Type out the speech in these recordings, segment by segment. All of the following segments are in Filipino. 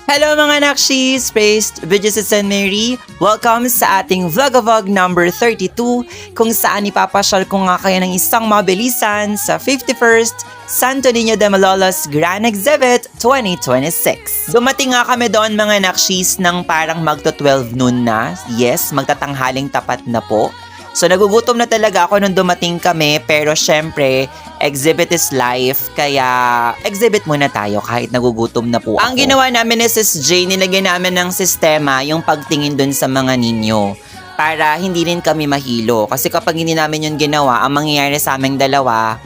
Hello mga nakshis! Praised be Jesus and Mary! Welcome sa ating Vlogavlog number 32 kung saan ipapasyal ko nga kayo ng isang mabilisan sa 51st Santo Niño de Malolos Grand Exhibit 2026. Dumating nga kami doon mga nakshis ng parang magto 12 noon na. Yes, magtatanghaling tapat na po. So nagugutom na talaga ako nung dumating kami pero syempre exhibit is life kaya exhibit muna tayo kahit nagugutom na po ako. Ang ginawa namin ni Sis Jane, nilagyan namin ng sistema yung pagtingin dun sa mga ninyo para hindi rin kami mahilo. Kasi kapag hindi namin yun ginawa, ang mangyayari sa aming dalawa,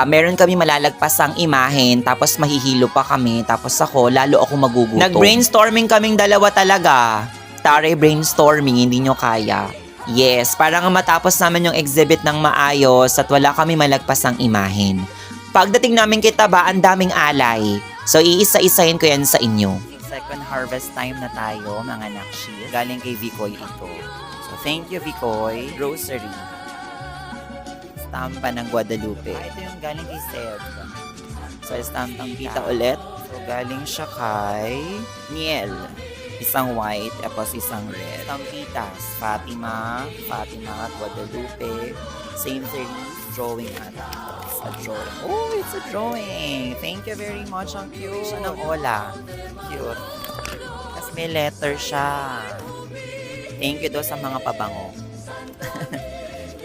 meron kami malalagpasang imahen tapos mahihilo pa kami tapos lalo ako magugutom. Nag-brainstorming kaming dalawa talaga. Taray brainstorming, hindi nyo kaya. Yes, para nga matapos namin yung exhibit ng maayos at wala kami malagpasang imahen. Pagdating namin kay Taba, ang daming alay. So iisa-isahin ko yan sa inyo. Second harvest time na tayo, mga nakshis. Galing kay Vicoy ito. So thank you, Vicoy. Grocery. Stampa ng Guadalupe. Ito yung galing kay Seb. So stampang pita ulit. So galing siya kay Miel. Isang white, tapos isang red. Tampitas, Fatima at Guadalupe. Same series, drawing at it's a drawing. Oh, it's a drawing! Thank you very much. Ang cute. Siya ng Ola. Cute. Tapos may letter siya. Thank you daw sa mga pabango.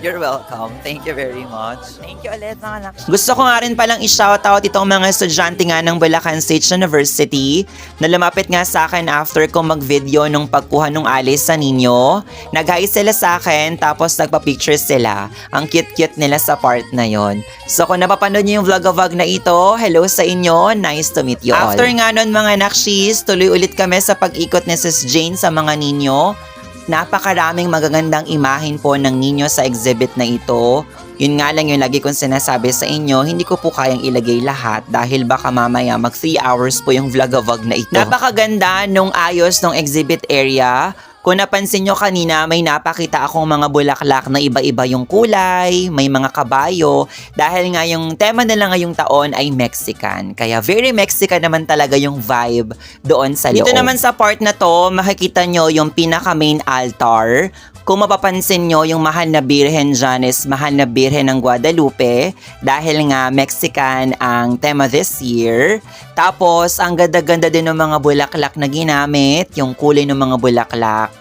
You're welcome. Thank you very much. Thank you ulit mga nakshis. Gusto ko nga rin palang i-shoutout itong mga estudyante nga ng Bulacan State University na lumapit nga sa akin after ko mag-video nung pagkuha nung alis sa ninyo. Nag-hi sila sa akin tapos nagpa-picture sila. Ang cute-cute nila sa part na yon. So kung napapanood niyo yung vlog na ito, hello sa inyo. Nice to meet you all. After nga nun mga nakshis, tuloy ulit kami sa pag-ikot ni Sis Jane sa mga ninyo. Napakaraming magagandang imahin po ng ninyo sa exhibit na ito. Yun nga lang yung lagi kong sinasabi sa inyo, hindi ko po kayang ilagay lahat dahil baka mamaya mag 3 hours po yung vlog na ito. Napakaganda nung ayos ng exhibit area. Kung napansin nyo kanina, may napakita akong mga bulaklak na iba-iba yung kulay, may mga kabayo, dahil nga yung tema nila ngayong taon ay Mexican. Kaya very Mexican naman talaga yung vibe doon sa loob. Dito naman sa part na to, makikita nyo yung pinaka-main altar. Kung mapapansin nyo, yung mahal na birhen dyan is mahal na birhen ng Guadalupe dahil nga Mexican ang tema this year. Tapos, ang ganda-ganda din ng mga bulaklak na ginamit, yung kulay ng mga bulaklak,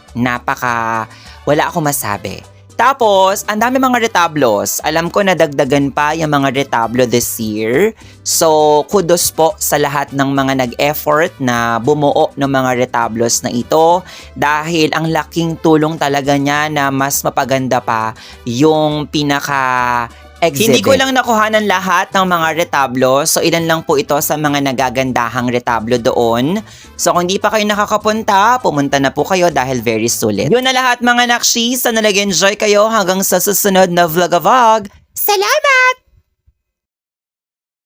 wala akong masabi. Tapos, ang dami mga retablos. Alam ko nadagdagan pa yung mga retablo this year. So, kudos po sa lahat ng mga nag-effort na bumuo ng mga retablos na ito. Dahil ang laking tulong talaga niya na mas mapaganda pa yung exhibit. Hindi ko lang nakuhanan lahat ng mga retablo. So, ilan lang po ito sa mga nagagandahang retablo doon. So, kung di pa kayo nakakapunta, pumunta na po kayo dahil very sulit. Yun na lahat mga nakshis. Sana nag-enjoy kayo hanggang sa susunod na vlog. Salamat!